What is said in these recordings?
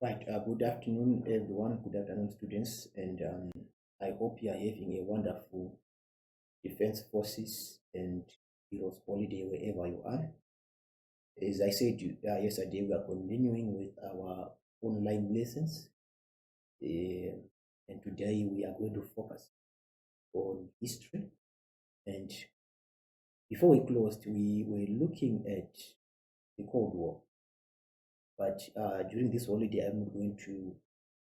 Right. Good afternoon, everyone. Good afternoon, students. And I hope you are having a wonderful Defense Forces and Heroes holiday wherever you are. As I said yesterday, we are continuing with our online lessons. Uh, and today we are going to focus on history. And before we closed, we were looking at the Cold War. But during this holiday, I'm not going to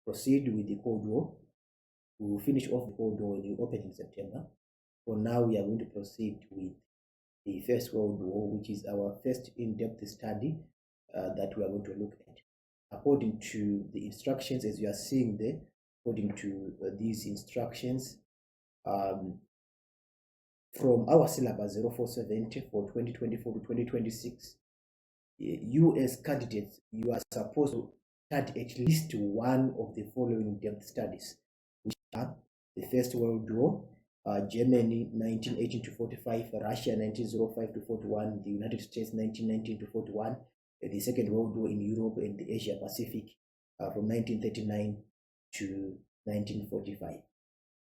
proceed with the Cold War. We will finish off the Cold War when we open in September. For now, we are going to proceed with the First World War, which is our first in-depth study that we are going to look at. According to the instructions, as you are seeing there, according to these instructions, from our syllabus 0470 for 2024 to 2026, you as candidates, you are supposed to study at least one of the following depth studies, which are the First World War, Germany 1918 to 45, Russia 1905 to 41, the United States 1919 to 41, the Second World War in Europe and the Asia Pacific from 1939 to 1945.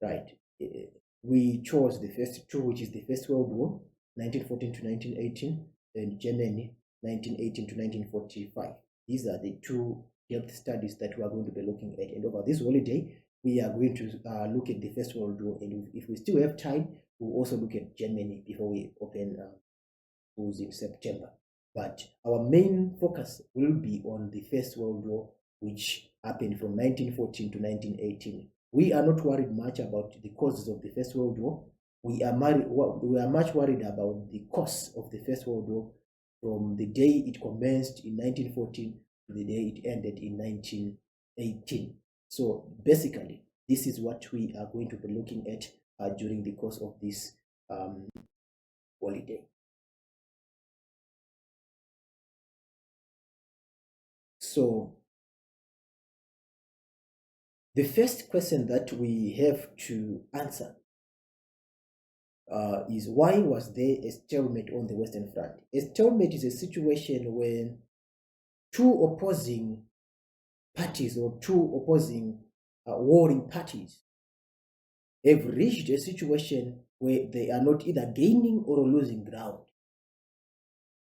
Right. We chose the first two, which is the First World War, 1914 to 1918, and Germany 1918 to 1945. These are the two depth studies that we are going to be looking at. And over this holiday, we are going to look at the First World War. And if we still have time, we'll also look at Germany before we open schools in September. But our main focus will be on the First World War, which happened from 1914 to 1918. We are not worried much about the causes of the First World War. We are much worried about the cause of the First World War from the day it commenced in 1914 to the day it ended in 1918. So basically, this is what we are going to be looking at during the course of this holiday. So the first question that we have to answer is, why was there a stalemate on the Western Front? A stalemate is a situation when two opposing parties or two opposing warring parties have reached a situation where they are not either gaining or losing ground.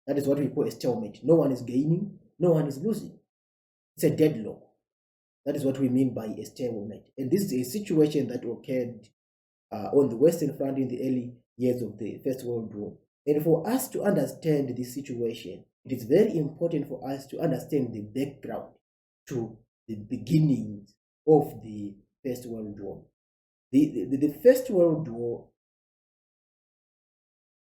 That is what we call a stalemate. No one is gaining, no one is losing. It's a deadlock. That is what we mean by a stalemate. And this is a situation that occurred on the Western Front in the early years of the First World War. And for us to understand this situation, it is very important for us to understand the background to the beginnings of the First World War. The First World War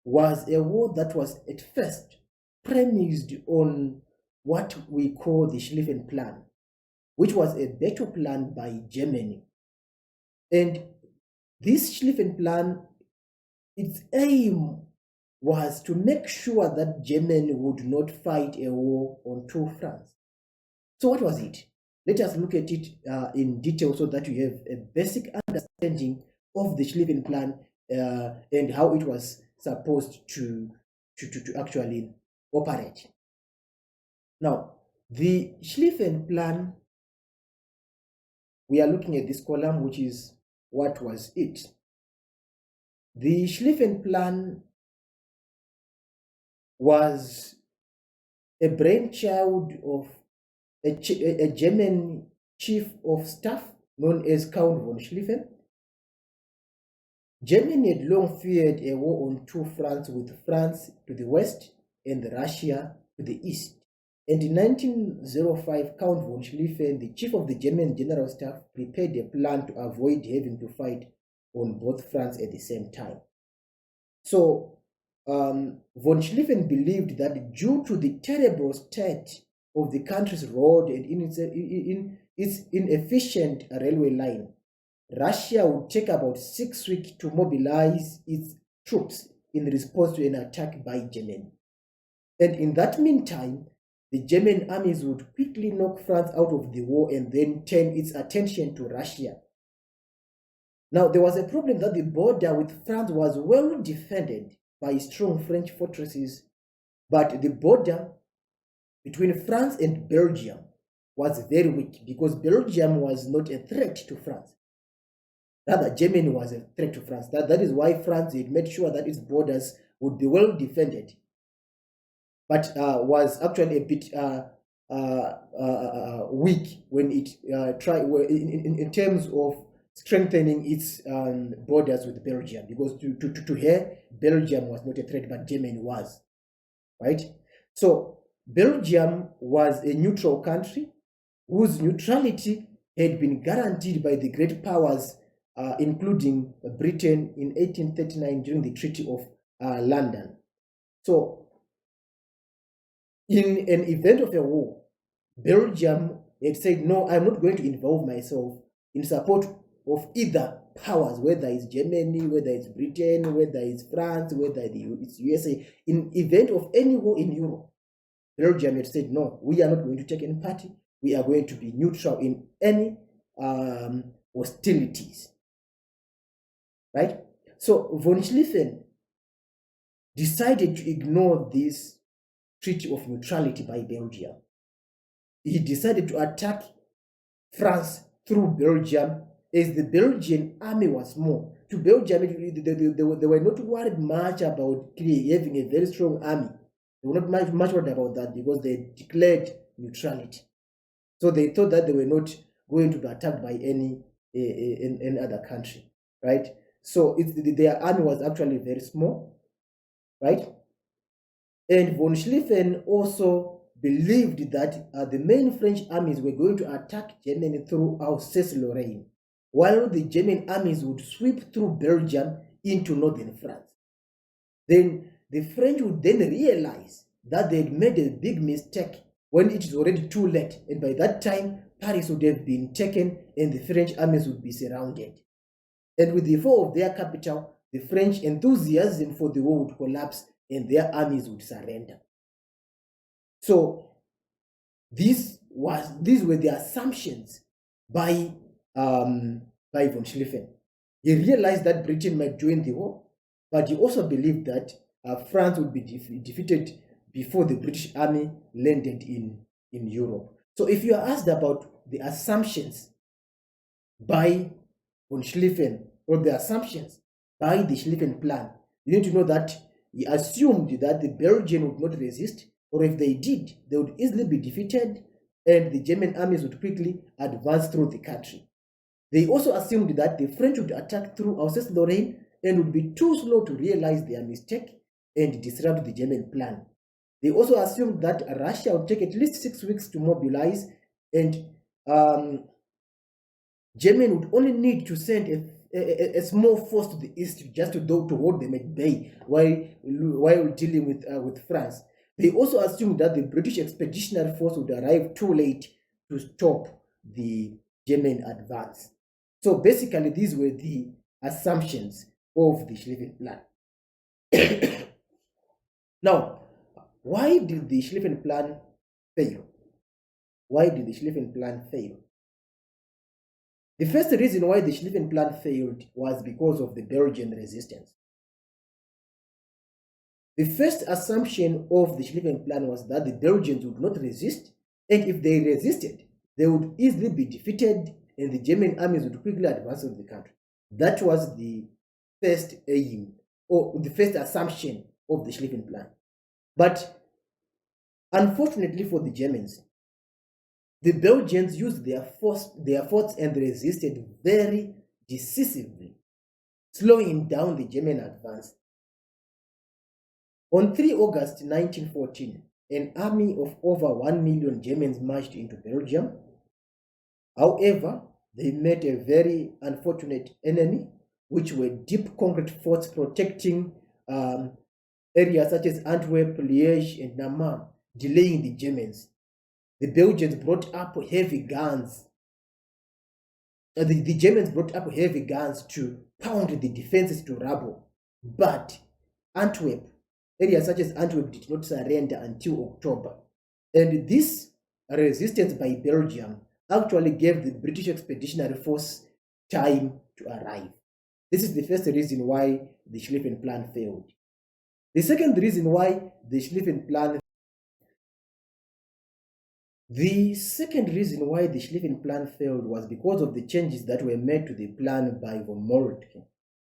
was a war that was at first premised on what we call the Schlieffen Plan, which was a battle plan by Germany. And this Schlieffen Plan, its aim was to make sure that Germany would not fight a war on two fronts. So what was it? Let us look at it in detail so that you have a basic understanding of the Schlieffen Plan and how it was supposed to actually operate. Now, the Schlieffen Plan, we are looking at this column, which is what was it. The Schlieffen Plan was a brainchild of a German chief of staff known as Count von Schlieffen. Germany had long feared a war on two fronts, with France to the west and Russia to the east. And in 1905, Count von Schlieffen, the chief of the German general staff, prepared a plan to avoid having to fight on both fronts at the same time. So von Schlieffen believed that due to the terrible state of the country's road and in its inefficient railway line, Russia would take about 6 weeks to mobilize its troops in response to an attack by Germany. And in that meantime, the German armies would quickly knock France out of the war and then turn its attention to Russia. Now, there was a problem that the border with France was well defended by strong French fortresses, but the border between France and Belgium was very weak because Belgium was not a threat to France. Rather, Germany was a threat to France. That is why France had made sure that its borders would be well defended, but was actually a bit weak when it tried in terms of strengthening its borders with Belgium, because to her, Belgium was not a threat, but Germany was, right? So Belgium was a neutral country whose neutrality had been guaranteed by the great powers, including Britain in 1839 during the Treaty of London. So in an event of a war, Belgium had said, no, I'm not going to involve myself in support of either powers, whether it's Germany, whether it's Britain, whether it's France, whether it's USA. In event of any war in Europe, Belgium had said, no, we are not going to take any party. We are going to be neutral in any hostilities, right? So von Schlieffen decided to ignore this treaty of neutrality by Belgium. He decided to attack France through Belgium, as the Belgian army was small. To Belgium, they were not worried much about having a very strong army. They were not much worried about that because they declared neutrality. So they thought that they were not going to be attacked by any other country, right? So their army was actually very small, right? And von Schlieffen also believed that the main French armies were going to attack Germany through Alsace-Lorraine, while the German armies would sweep through Belgium into northern France. Then the French would then realize that they had made a big mistake when it is already too late, and by that time Paris would have been taken and the French armies would be surrounded. And with the fall of their capital, the French enthusiasm for the war would collapse and their armies would surrender. So these were the assumptions by von Schlieffen. He realized that Britain might join the war, but he also believed that France would be defeated before the British army landed in Europe. So if you are asked about the assumptions by von Schlieffen or the assumptions by the Schlieffen plan, you need to know that he assumed that the Belgians would not resist, or if they did, they would easily be defeated and the German armies would quickly advance through the country. They also assumed that the French would attack through Alsace-Lorraine and would be too slow to realize their mistake and disrupt the German plan. They also assumed that Russia would take at least 6 weeks to mobilize, and Germany would only need to send a small force to the east just to hold them at bay while dealing with France. They also assumed that the British expeditionary force would arrive too late to stop the German advance. So basically, these were the assumptions of the Schlieffen plan. Now, why did the Schlieffen plan fail? Why did the Schlieffen plan fail? The first reason why the Schlieffen plan failed was because of the Belgian resistance. The first assumption of the Schlieffen plan was that the Belgians would not resist, and if they resisted, they would easily be defeated and the German armies would quickly advance on the country. That was the first aim, or the first assumption of the Schlieffen plan. But unfortunately for the Germans, the Belgians used their force and resisted very decisively, slowing down the German advance. On 3 August 1914, an army of over 1 million Germans marched into Belgium. However, they met a very unfortunate enemy, which were deep concrete forts protecting areas such as Antwerp, Liège, and Namur, delaying the Germans. The Belgians brought up heavy guns. The Germans brought up heavy guns to pound the defenses to rubble. But Antwerp, areas such as Antwerp, did not surrender until October. And this resistance by Belgium actually gave the British Expeditionary Force time to arrive. This is the first reason why the Schlieffen plan failed. The second reason why the Schlieffen plan The second reason why the Schlieffen plan failed was because of the changes that were made to the plan by von Moltke.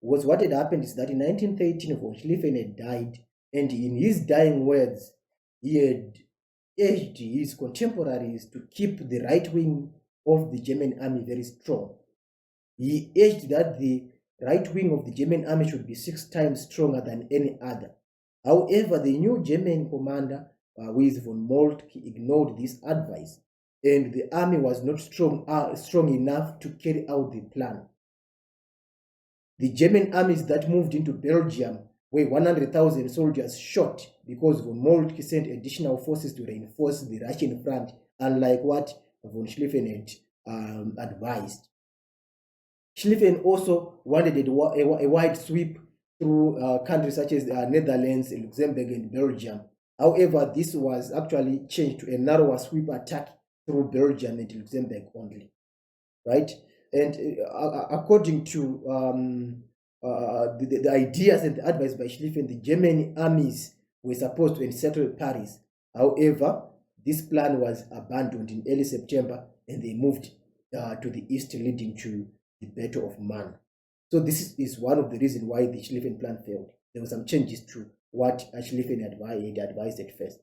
Was what had happened is that in 1913, von Schlieffen had died, and in his dying words, he had urged his contemporaries to keep the right wing of the German army very strong. He urged that the right wing of the German army should be 6 times stronger than any other. However, the new German commander, with von Moltke, ignored this advice, and the army was not strong enough to carry out the plan. The German armies that moved into Belgium were 100,000 soldiers short because von Moltke sent additional forces to reinforce the Russian front, unlike what von Schlieffen had advised. Schlieffen also wanted a wide sweep through countries such as Netherlands, Luxembourg, and Belgium. However, this was actually changed to a narrower sweep attack through Belgium and Luxembourg only, right? And according to the ideas and the advice by Schlieffen, the German armies were supposed to encircle Paris. However, this plan was abandoned in early September, and they moved to the east, leading to the Battle of Marne. So this is one of the reasons why the Schlieffen plan failed. There were some changes to what Schlieffen had advised at first.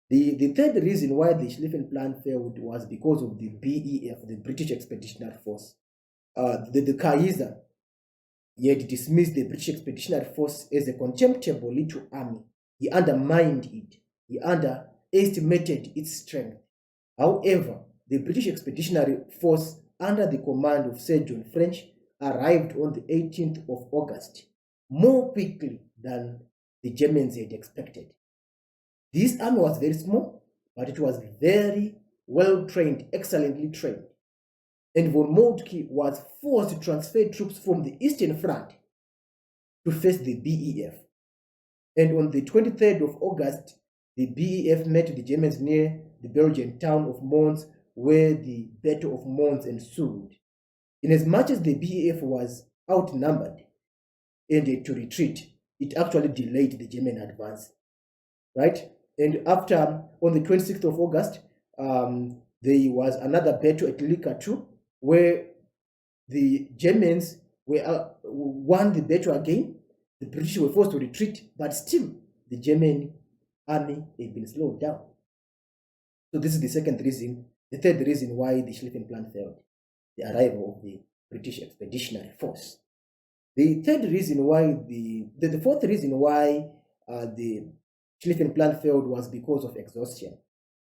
The third reason why the Schlieffen plan failed was because of the BEF, the British Expeditionary Force. The Kaiser, he had dismissed the British Expeditionary Force as a contemptible little army. He undermined it. He underestimated its strength. However, the British Expeditionary Force, under the command of Sir John French, arrived on the 18th of August, more quickly than the Germans had expected. This army was very small, but it was very well trained, excellently trained. And von Moltke was forced to transfer troops from the Eastern Front to face the BEF. And on the 23rd of August, the BEF met the Germans near the Belgian town of Mons, where the Battle of Mons ensued. Inasmuch as the BEF was outnumbered and to retreat, it actually delayed the German advance, right? And after, on the 26th of August, there was another battle at Likatu, where the Germans won the battle again. The British were forced to retreat, but still the German army had been slowed down. So this is the second reason. The third reason why the Schlieffen plan failed: the arrival of the British Expeditionary Force. The third reason why the fourth reason why the Schlieffen plan failed was because of exhaustion.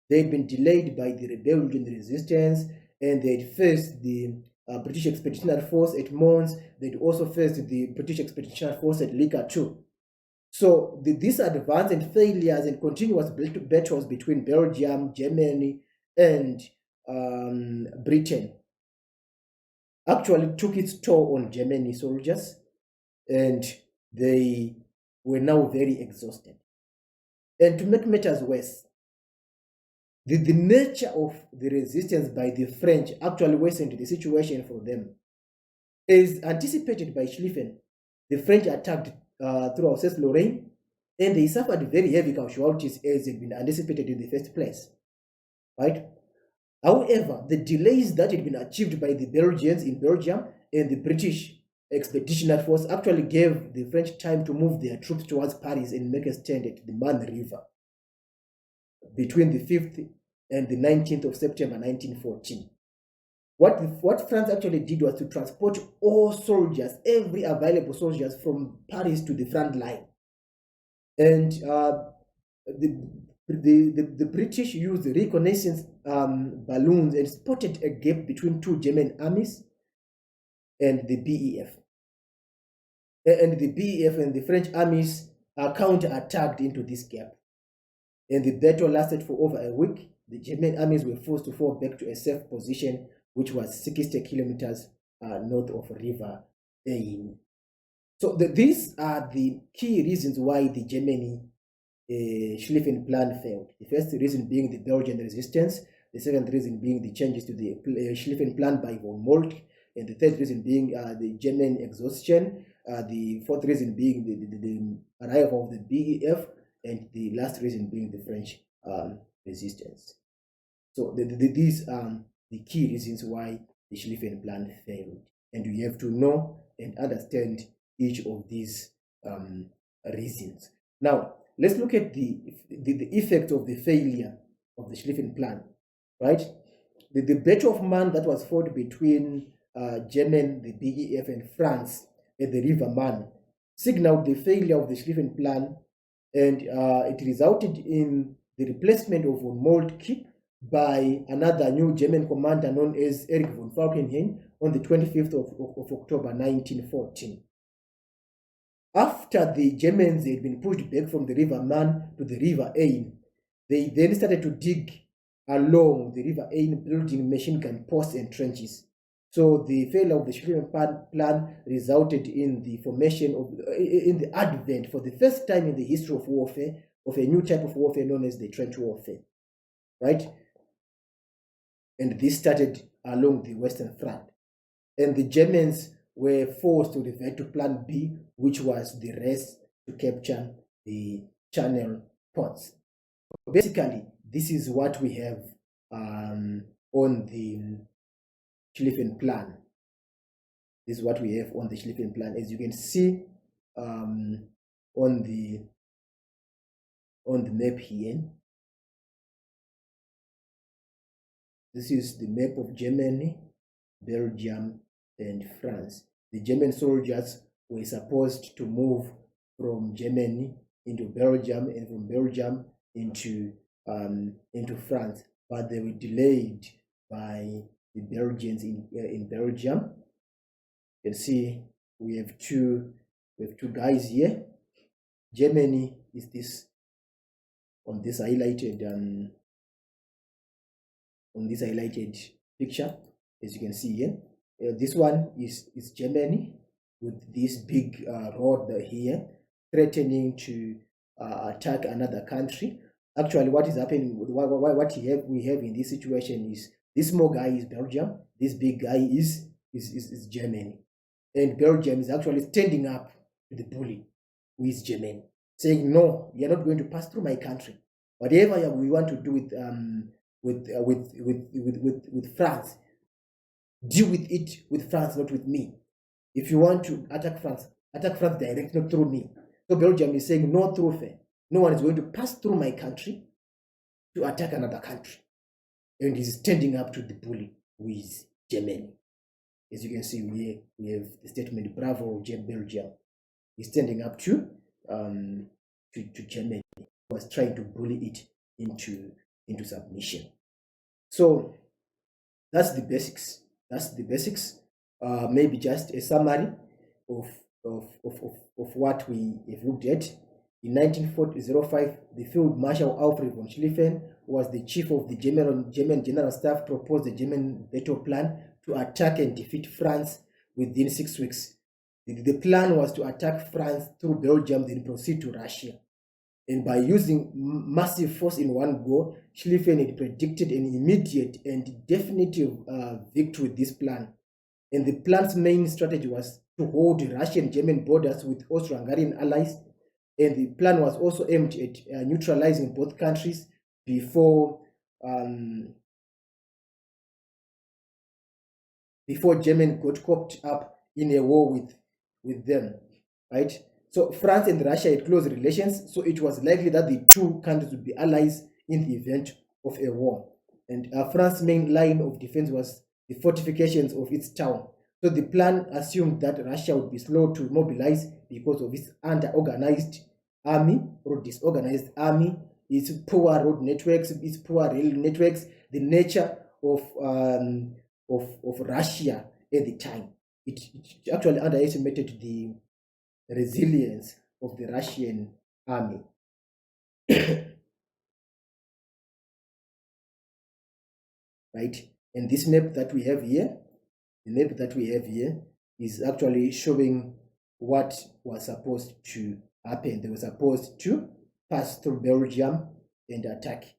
They had been delayed by the rebellion resistance, and they had faced the British Expeditionary Force at Mons. They'd also faced the British Expeditionary Force at Likatu. So these advance and failures and continuous battles between Belgium, Germany, and Britain actually took its toll on German soldiers, and they were now very exhausted. And to make matters worse, the nature of the resistance by the French actually worsened the situation for them. As anticipated by Schlieffen, the French attacked through Alsace-Lorraine, and they suffered very heavy casualties as had been anticipated in the first place, right? However, the delays that had been achieved by the Belgians in Belgium and the British Expeditionary Force actually gave the French time to move their troops towards Paris and make a stand at the Marne River between the 5th and the 19th of September 1914. What France actually did was to transport all soldiers, every available soldiers, from Paris to the front line. And the British used reconnaissance balloons and spotted a gap between two German armies and the BEF. And the BEF and the French armies counter-attacked into this gap. And the battle lasted for over a week. The German armies were forced to fall back to a safe position, which was 60 kilometers north of River Ain. So these are the key reasons why the Germany Schlieffen plan failed. The first reason being the Belgian resistance, the second reason being the changes to the Schlieffen plan by von Moltke, and the third reason being the German exhaustion, the fourth reason being the arrival of the BEF, and the last reason being the French resistance. So these are the key reasons why the Schlieffen plan failed. And you have to know and understand each of these reasons. Now, let's look at the effect of the failure of the Schlieffen plan, right? The Battle of Man that was fought between Germany, the BEF, and France at the River Man signaled the failure of the Schlieffen plan, and it resulted in the replacement of von Moltke by another new German commander known as Erich von Falkenhayn on the 25th of October 1914. After the Germans had been pushed back from the River Man to the River Ain, they then started to dig along the River Ain, building machine gun posts and trenches. So the failure of the Schlieffen plan resulted in the formation of, in the advent for the first time in the history of warfare, of a new type of warfare known as the trench warfare, right? And this started along the Western Front. And the Germans were forced to revert to Plan B, which was the race to capture the Channel ports. Basically, this is what we have on the Schlieffen plan. This is what we have on the Schlieffen plan. As you can see on the map here, this is the map of Germany, Belgium, and France. The German soldiers were supposed to move from Germany into Belgium and from Belgium into France, but they were delayed by the Belgians in Belgium. You can see we have two guys here. Germany is this on this highlighted picture, as you can see here. This one is Germany with this big rod here, threatening to attack another country. Actually, what is happening, what we have in this situation is this small guy is Belgium, this big guy is Germany. And Belgium is actually standing up to the bully, who is Germany, saying, no, you're not going to pass through my country. Whatever we want to do with France, deal with it with France, not with me. If you want to attack France direct, not through me. So Belgium is saying, no thoroughfare. No one is going to pass through my country to attack another country. And he's standing up to the bully, who is Germany. As you can see, we have the statement, bravo, Belgium. He's standing up to Germany, who was trying to bully it into submission. So that's the basics. Maybe just a summary of what we have looked at. In 1905, the Field Marshal Alfred von Schlieffen, who was the chief of the German General Staff, proposed the German battle plan to attack and defeat France within 6 weeks. The plan was to attack France through Belgium, then proceed to Russia. And by using massive force in one go, Schlieffen had predicted an immediate and definitive victory with this plan. And the plan's main strategy was to hold the Russian-German borders with Austro-Hungarian allies. And the plan was also aimed at neutralizing both countries before Germany got caught up in a war with them, right? So France and Russia had close relations, so it was likely that the two countries would be allies in the event of a war. And France's main line of defense was the fortifications of its town. So the plan assumed that Russia would be slow to mobilize because of its under-organized army or disorganized army, its poor road networks, its poor rail networks, the nature of Russia at the time. It actually underestimated the resilience of the Russian army. Right? And this map that we have here, is actually showing what was supposed to happen. They were supposed to pass through Belgium and attack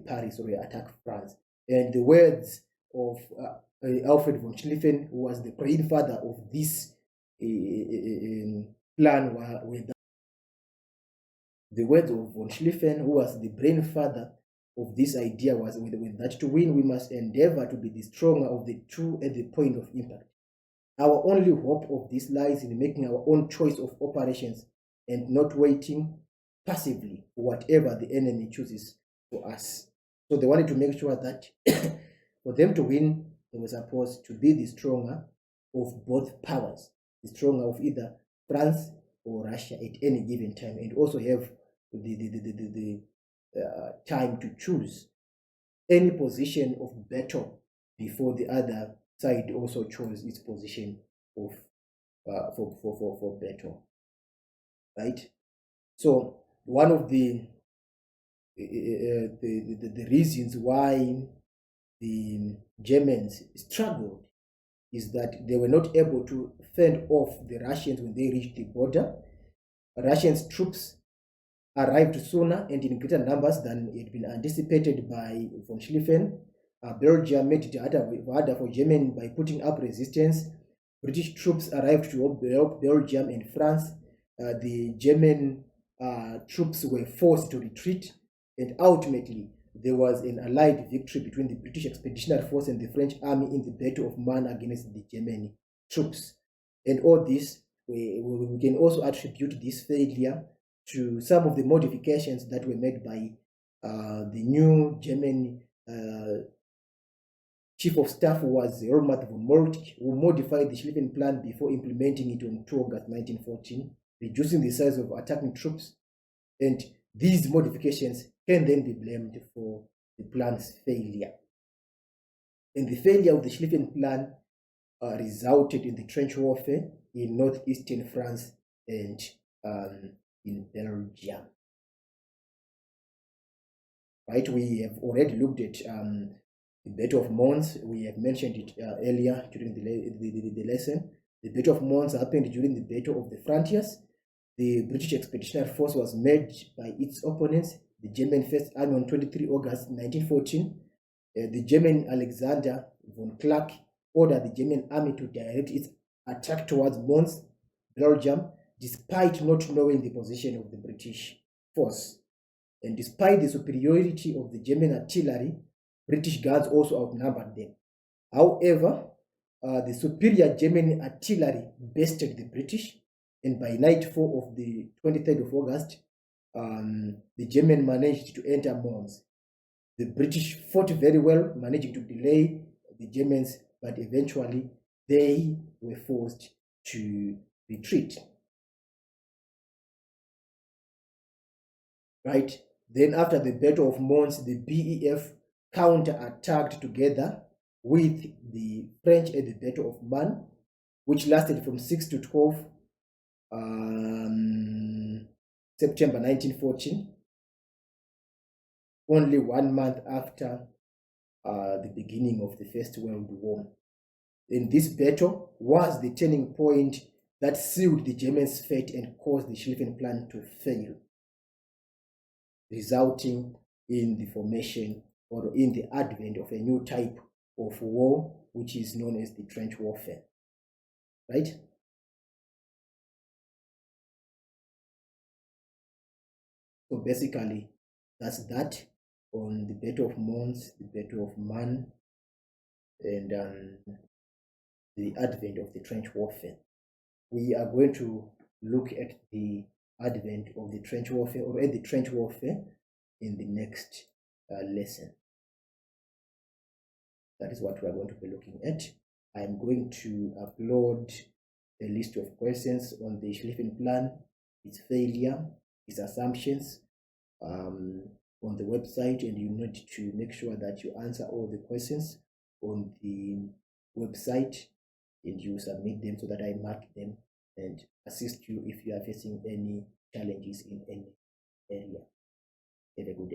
Paris, or attack France. And the words of Alfred von Schlieffen, who was the grandfather of this plan, were The words of von Schlieffen, who was the brainfather of this idea, was with that to win, we must endeavor to be the stronger of the two at the point of impact. Our only hope of this lies in making our own choice of operations and not waiting passively for whatever the enemy chooses for us. So they wanted to make sure that for them to win, they were supposed to be the stronger of both powers, the stronger of either France or Russia at any given time, and also have the time to choose any position of battle before the other side also chose its position of for battle, right? So one of the reasons why the Germans struggled is that they were not able to fend off the Russians when they reached the border. Russians troops arrived sooner and in greater numbers than had been anticipated by von Schlieffen. Belgium made it harder for Germany by putting up resistance. British troops arrived to help Belgium and France. The German troops were forced to retreat, and ultimately there was an allied victory between the British Expeditionary Force and the French army in the Battle of Marne against the German troops. And all this, we can also attribute this failure to some of the modifications that were made by the new German Chief of Staff, who was Roland von Moltke, who modified the Schlieffen Plan before implementing it on 2 August 1914, reducing the size of attacking troops. And these modifications can then be blamed for the plan's failure. And the failure of the Schlieffen Plan resulted in the trench warfare in northeastern France and in Belgium. Right, we have already looked at the Battle of Mons. We have mentioned it earlier during the lesson. The Battle of Mons happened during the Battle of the Frontiers. The British Expeditionary Force was met by its opponents, the German First Army, on 23 August 1914. The German Alexander von Clark ordered the German army to direct its attack towards Mons, Belgium, despite not knowing the position of the British force. And despite the superiority of the German artillery, British guns also outnumbered them. However, the superior German artillery bested the British, and by nightfall of the 23rd of August, the German managed to enter Mons. The British fought very well, managing to delay the Germans, but eventually they were forced to retreat. Right? Then after the Battle of Mons, the BEF counter-attacked together with the French at the Battle of Marne, which lasted from 6 to 12 September 1914, only 1 month after the beginning of the First World War. And this battle was the turning point that sealed the Germans' fate and caused the Schlieffen Plan to fail, resulting in the formation or in the advent of a new type of war, which is known as the trench warfare. Right? So basically, that's that on the Battle of Mons, the Battle of Marne, and the advent of the trench warfare. We are going to look at the advent of the trench warfare, or at the trench warfare, in the next lesson. That is what we are going to be looking at. I am going to upload a list of questions on the Schlieffen Plan, its failure, its assumptions, on the website, and you need to make sure that you answer all the questions on the website and you submit them so that I mark them and assist you if you are facing any challenges in any area. Have a good day.